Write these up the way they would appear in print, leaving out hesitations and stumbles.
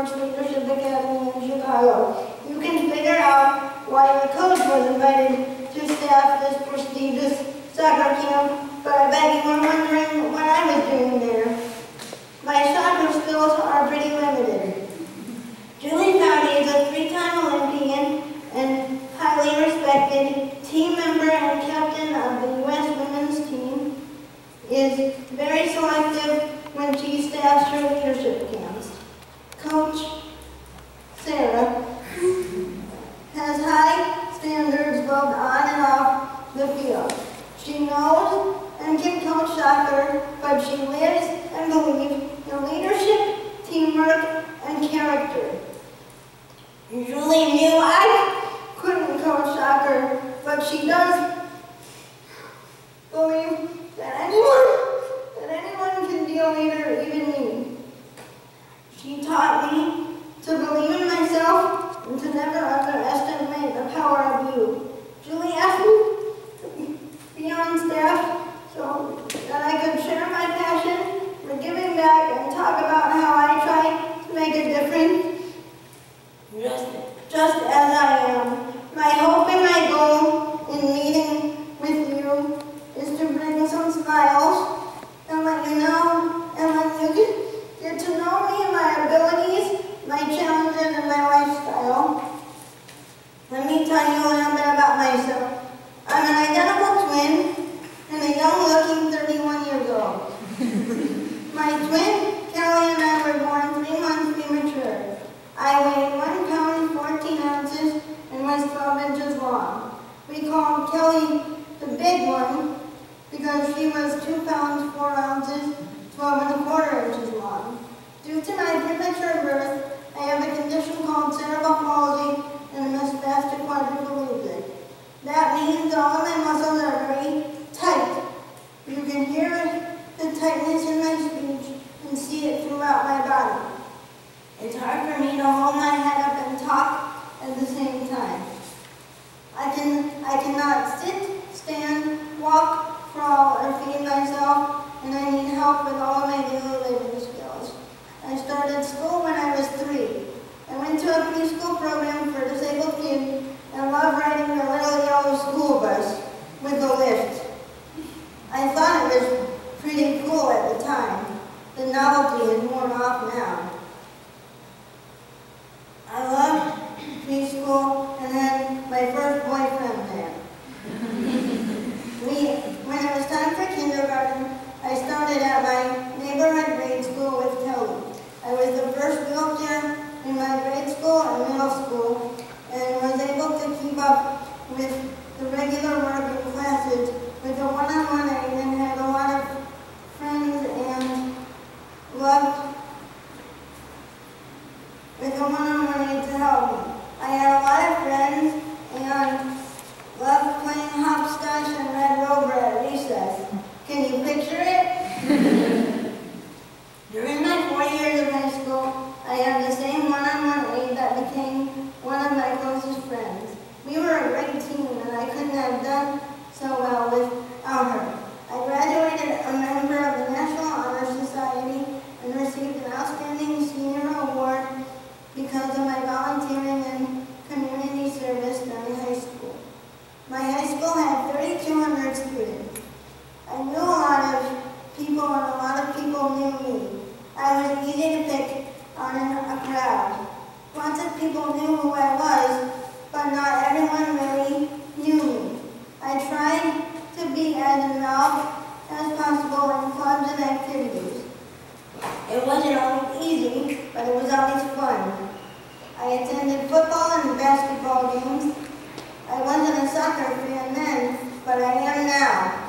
Sports Leadership Academy in Chicago. You can figure out why the coach was invited to staff this prestigious soccer camp, but I bet you were wondering what I was doing there. My soccer skills are pretty limited. Julie Foudy is a three-time Olympian and highly respected team member and captain of the U.S. women's team. Is very selective when she staffs her leadership camps. Coach Sarah has high standards both on and off the field. She knows and can coach soccer, but she lives and believes in leadership, teamwork, and character. Julie knew I couldn't coach soccer, but she does believe that anyone can be a leader, even me. She taught me to believe in myself and to never underestimate the power of you. Julie asked me to be on staff so that I could share my passion for giving back and talk about how I try to make a difference just as I am. My hope and my goal in meeting with you is to bring some smiles and let you know and let you get to know me and my abilities, my challenges, and my lifestyle. Let me tell you a little bit about myself. I'm an identical twin and a young-looking 31 years old. My twin, Kelly, and I were born 3 months premature. I weighed 1 pound 14 ounces and was 12 inches long. We called Kelly the big one because she was 2 pounds 4 ounces, 12 1/4 inches long. Due to my premature birth, I have a condition called cerebral palsy and a spastic quadriplegic. That means all of my muscles are very tight. You can hear the tightness in my speech and see it throughout my body. It's hard for me to hold my head up and talk at the same time. I cannot sit, stand, walk, crawl, or feed myself, and I need help with all of my daily living skills. I started school when I was 3. I went to a preschool program for disabled kids and loved riding a little yellow school bus with a lift. I thought it was pretty cool at the time. The novelty is worn off now. I loved preschool and then my first boyfriend there. When it was time for kindergarten, I started at my neighborhood grade school with Kelly. I was the first wheelchair in my grade school and middle school and was able to keep up with the regular work in classes with a one-on-one aid and had a lot of friends and loved with a one-on-one aid to help me. I had a lot of friends and loved playing hopscotch and Red Rover at recess. Can you picture it? During my 4 years of high school, I had the same one-on-one aide that became one of my closest friends. We were a great team, and I couldn't have done so well without her. I graduated a member of the National Honor Society and received an Outstanding Senior Award because of my volunteering and community service during high school. My high school had 3,200 students. I knew a lot of people and a lot of people knew me. I was easy to pick on in a crowd. Lots of people knew who I was, but not everyone really knew me. I tried to be as involved as possible in clubs and activities. It wasn't always easy, but it was always fun. I attended football and basketball games. I wasn't a soccer fan then, but I am now.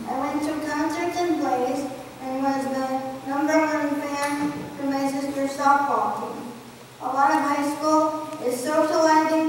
I went to concerts and plays and was the #1 fan for my sister's softball team. A lot of high school is socializing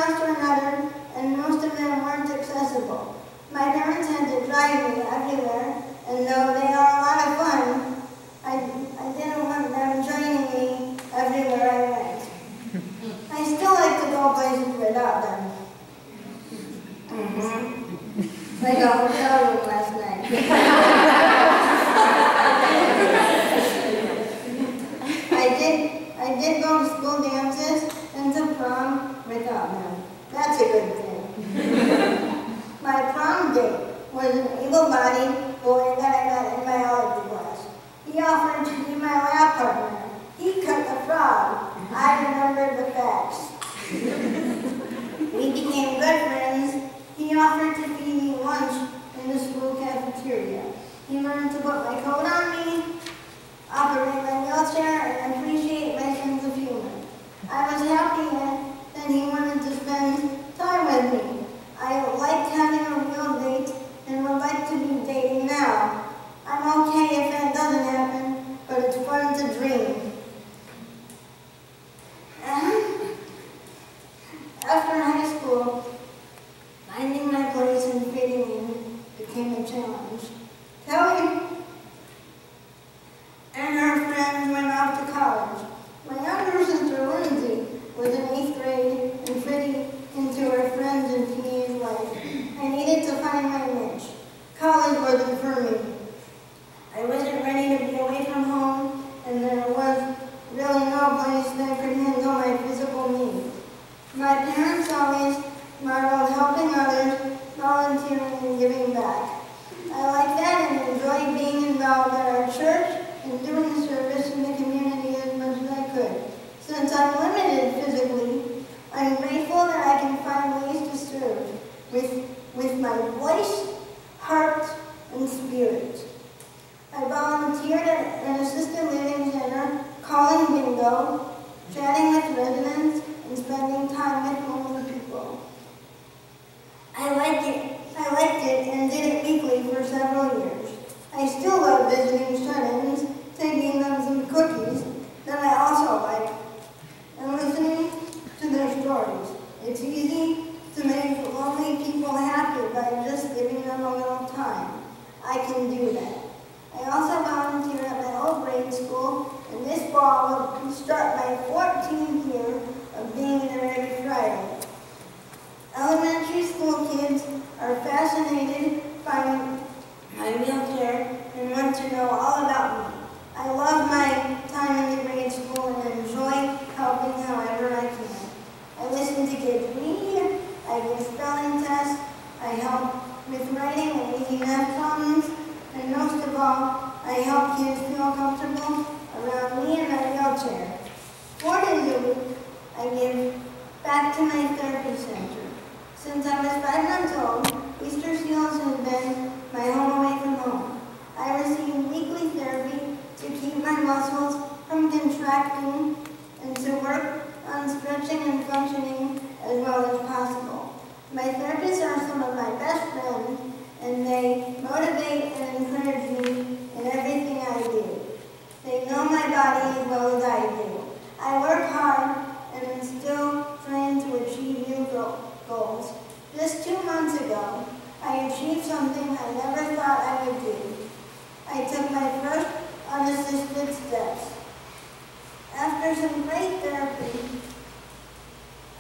house to another, and most of them weren't accessible. My parents had to drive me everywhere, and though they are a lot of fun, I didn't want them joining me everywhere I went. I still like to go places without them. Like a hotel room last night. I did go to school dances and to prom without them. That's a good thing. My prom date was an able-bodied boy that I met in biology class. He offered to be my lab partner. He cut the frog. I remembered the facts. We became good friends. He offered to feed me lunch in the school cafeteria. He learned to put my coat on me, operate my wheelchair, and appreciate my sense of humor. I was happy that he wanted to spend time with me. I liked having a real date and would like to be dating now. I'm okay if that doesn't happen, but it's fun to dream. After high school, finding my place and fitting in became a challenge. Kelly and her friends went off to college. My younger sister, Lindsay, was in 8th grade and fitting into her friends and teenage life. I needed to find my niche. College wasn't for me. I wasn't ready to be away from home, and there was really no place that could handle my physical needs. My parents always modeled helping others, volunteering, and giving back. I like that and enjoyed being involved at our church and doing service in the community as much as I could. Since I'm limited physically, I'm grateful that I can find ways to serve with my voice, heart, and spirit. I volunteered at an assisted living center, calling bingo, chatting with residents, and spending time with lonely people. I liked it and did it weekly for several years. I still love visiting shut-ins, taking them some cookies that I also like, and listening to their stories. It's easy to make lonely people happy by just giving them a little time. I can do that. I also volunteer at my old grade school, and this fall will start my 14th year of being there every Friday. Elementary school kids are fascinated by my wheelchair and want to know all about me. I love my time in the grade school and enjoy helping however I can. I listen to kids read, I give spelling tests, I help with writing and reading math problems, and most of all, I help kids feel comfortable around me and my wheelchair. 4 days a week, I give back to my therapy center. Since I was 5 months old, Easter Seals has been my home away from home. I receive weekly therapy to keep my muscles from contracting and to work on stretching and functioning as well as possible. My therapists are some of my best friends, and they motivate and encourage me in everything I do. They know my body as well as I do. I work hard and am still trying to achieve new goals. Just 2 months ago, I achieved something I never thought I would do. I took my first unassisted steps. After some great therapy,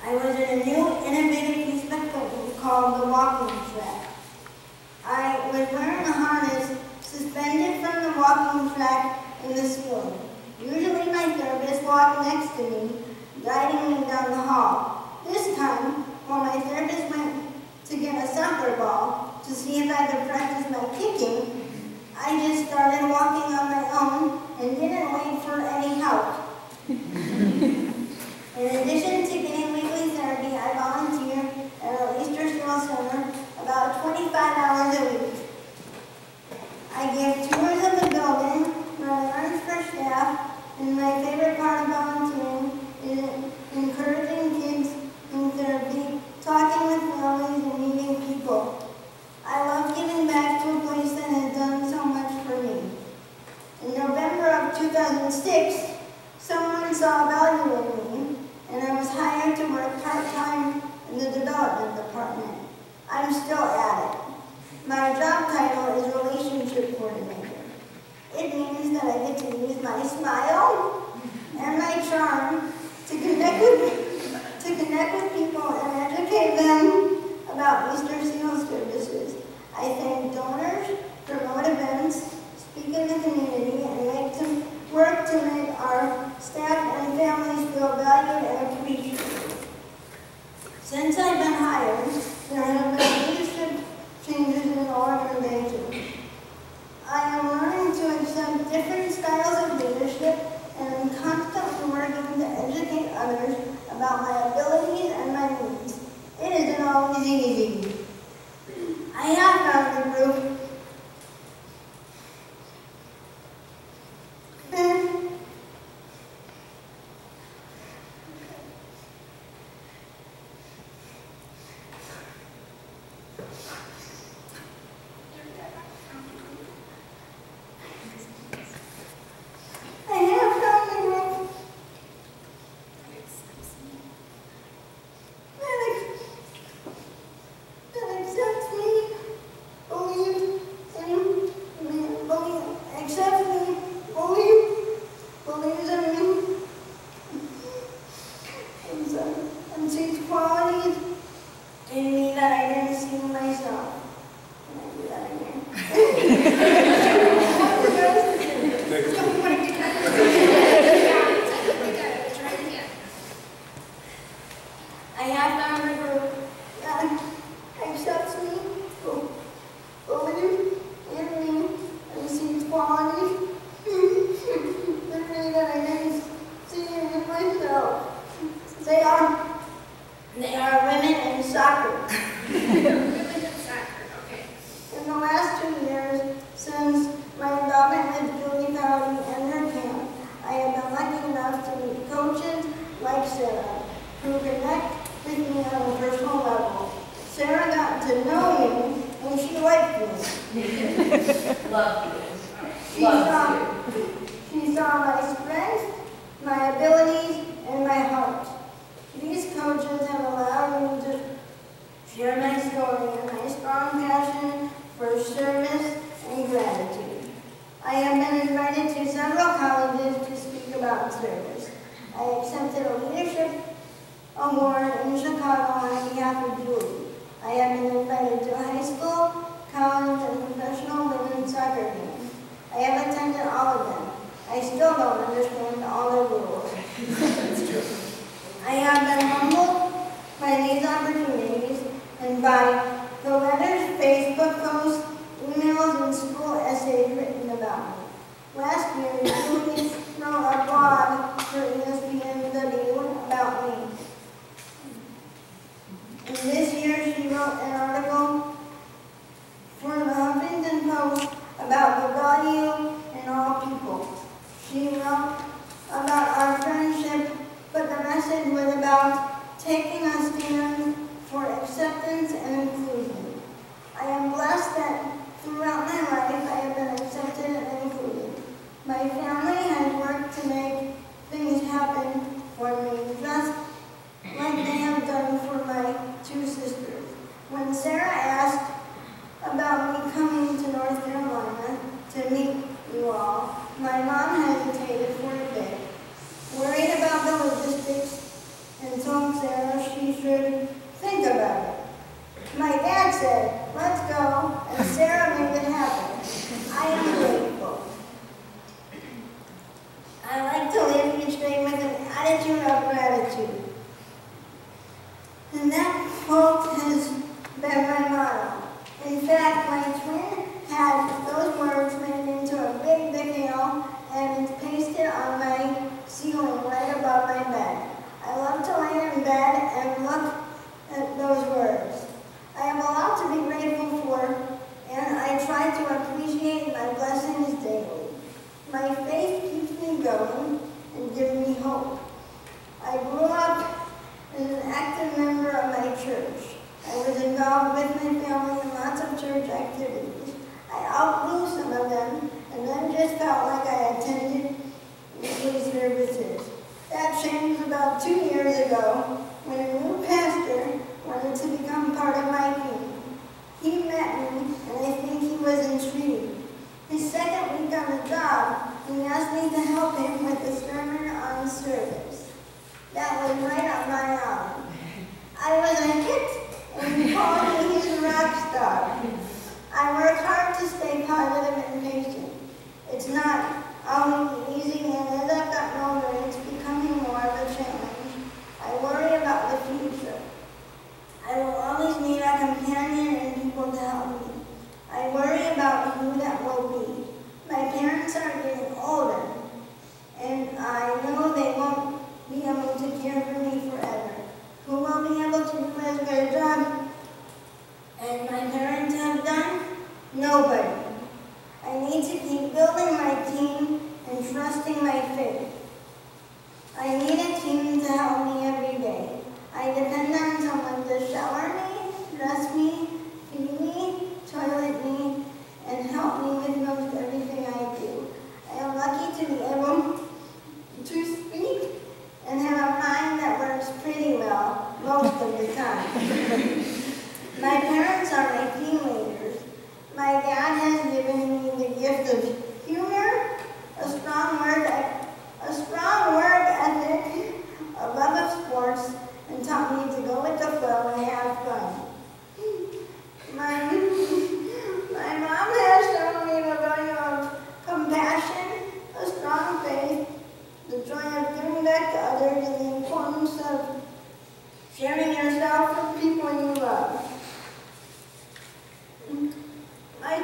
I was in a new innovative piece of equipment called the walking track. I was wearing a harness suspended from the walking track in the ceiling. Usually my therapist walked next to me, guiding me down the hall. This time, while my therapist went to get a soccer ball to see if I could practice my kicking, I just started walking on my own and didn't wait for any help. In addition to getting weekly therapy, I volunteer at a Easter School Center about 25 hours a week. I give tours of the building, run errands for staff, and my favorite part of volunteering is encouraging kids in therapy, talking with families, and meeting people. I love giving back to a place that has done so much for me. In November of 2006, someone saw value in me, and I was in the development department. I'm still at it. My job title is relationship coordinator. It means that I get to use my smile and my charm to connect with people and educate them about Easter Seal services. I thank donors, promote events, speak in the community, and work to make our staff and families feel valued and appreciated. Since I've been hired, there have been leadership changes in the organization. I am learning to accept different styles of leadership and am constantly working to educate others about my abilities and my needs. It isn't always easy. I have found a group and sees qualities in me that I didn't see in myself. Can I do that again? I have found a group that accepts me, believes in me, and sees qualities in me that I didn't see in myself. They are women in soccer. Women in soccer, okay. In the last 2 years, since my involvement with Julie Fowley and her camp, I have been lucky enough to meet coaches like Sarah, who connect with me on a personal level. Sarah got to know me, and she liked me. Love you. She saw my strengths, my abilities, and my heart. These coaches have allowed me to share my story and my strong passion for service and gratitude. I have been invited to several colleges to speak about service. I accepted a leadership award in Chicago on behalf of Julie. I have been invited to high school, college, and professional women's soccer games. I have attended all of them. I still don't understand all the rules. I have been humbled by these opportunities and by the letters, Facebook posts, emails, and school essays written about me. Last year, Julie wrote a blog for ESPNW about me. And this year, she wrote an article for the Huffington Post about the value in all people. She wrote about our friendship, but the message was about taking a stand for acceptance and inclusion. I am blessed that throughout my life I have been accepted and included. My family has worked to make things happen for me, just like they have done for my 2 sisters. When Sarah asked about me coming to North Carolina to meet you all, my mom hesitated for a bit, worried about the logistics, and told Sarah she should think about it. My dad said, "Let's go," and Sarah made it happen. I am grateful. I like to live each day with an attitude of gratitude. And that quote has been my motto. In fact, my twin had those words made into a big decal and it's pasted on my ceiling right above my bed. I love to lay in bed and look at those words. I am allowed to be grateful for, and I try to appreciate my blessings daily. My faith keeps me going and gives me hope. I grew up as an active member of my church. I was involved with my family in lots of church activities. I outgrew some of them and then just felt like I attended weekly services. That changed about 2 years ago when a new pastor I was a hit, and he called me his rock star. I work hard to stay positive and patient. It's not always easy, and as I've gotten older, it's becoming more of a challenge. I worry about the future. I will always need a companion and people to help me. I worry about who that will be. My parents are getting older, and I know they won't be able to care for me forever. Who will be able to do as good a job as my parents have done? Nobody. I need to keep building my team and trusting my faith. I need a team to help me every day. I depend on someone to shower me, dress me, feed me, toilet me, and help me with most everything I do. I am lucky to be able to speak and have a mind that works pretty well most of the time. My parents are my team leaders. My dad has given me the gift of humor, a strong work ethic, a love of sports, and taught me to go with the flow and have fun. My mom has shown me the value of compassion, a strong faith, the joy of giving back to others, and the importance of sharing yourself with people you love. My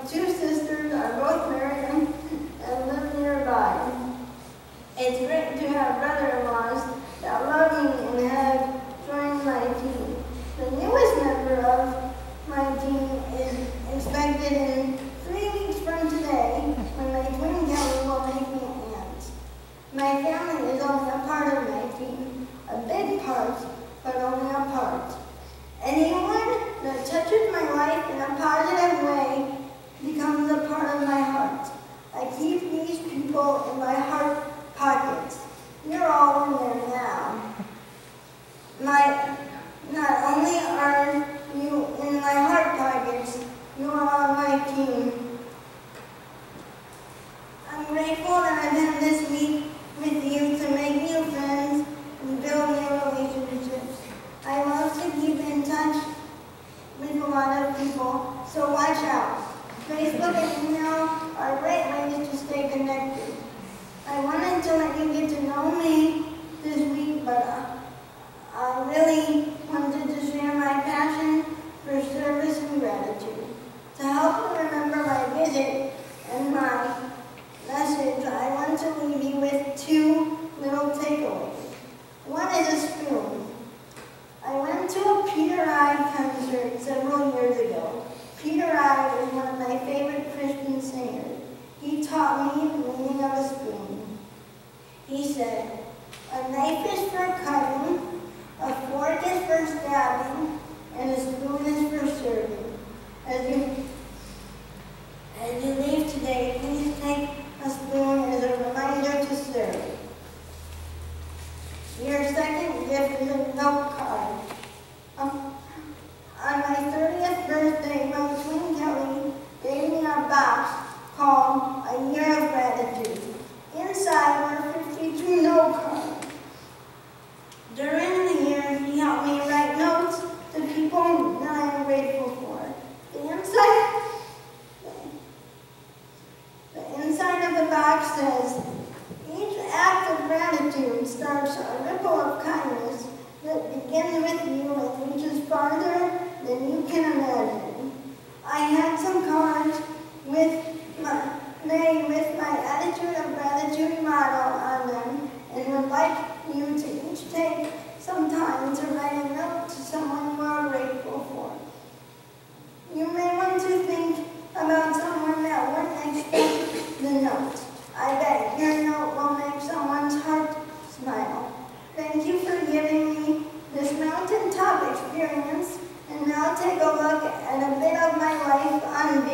two sisters are both married and live nearby. It's great to have brother-in-laws that love me and have joined my team. The newest member of my team is expected in 3 weeks from today, when my twin Kelly will make me an aunt. My family is only a part of my team, a big part, but only a part. Anyone that touches my life in a positive way becomes a part of my heart. I keep these people in my heart pockets. You're all in there now. Not only are you in my heart pockets, you are on my team. I'm grateful that I've had this week with you to make new friends and build new relationships. I love to keep in touch with a lot of people, so watch out. Facebook and email are great ways to stay connected. I wanted to let you get to know me this week, but I really wanted to share my passion for service and gratitude. To help you remember my visit and my message, I want to leave you with 2 little takeaways. One is a spoon. I went to a Peter I concert several years ago. Peter I is one of my favorite Christian singers. He taught me the meaning of a spoon. He said, a knife is for cutting, a fork is for stabbing, and a spoon is for serving. As you leave today, please take a spoon as a reminder to serve. Your second gift is a note card. On my 30th birthday, my twin Kelly gave me a box called A Year of Gratitude. Inside were 52 note cards. During the year, he helped me write notes to people that I am grateful for. The inside of the box says, each act of gratitude starts a ripple of kindness that begins with you and reaches farther than you can imagine. I had some cards made with my attitude of gratitude motto on them, and would like you to each take some time to write a note to someone you are grateful for. You may want to think about someone that wouldn't expect the note. I bet your note will make someone's heart smile. Thank you for giving me this mountaintop experience, and now take a look at a bit of my life on video.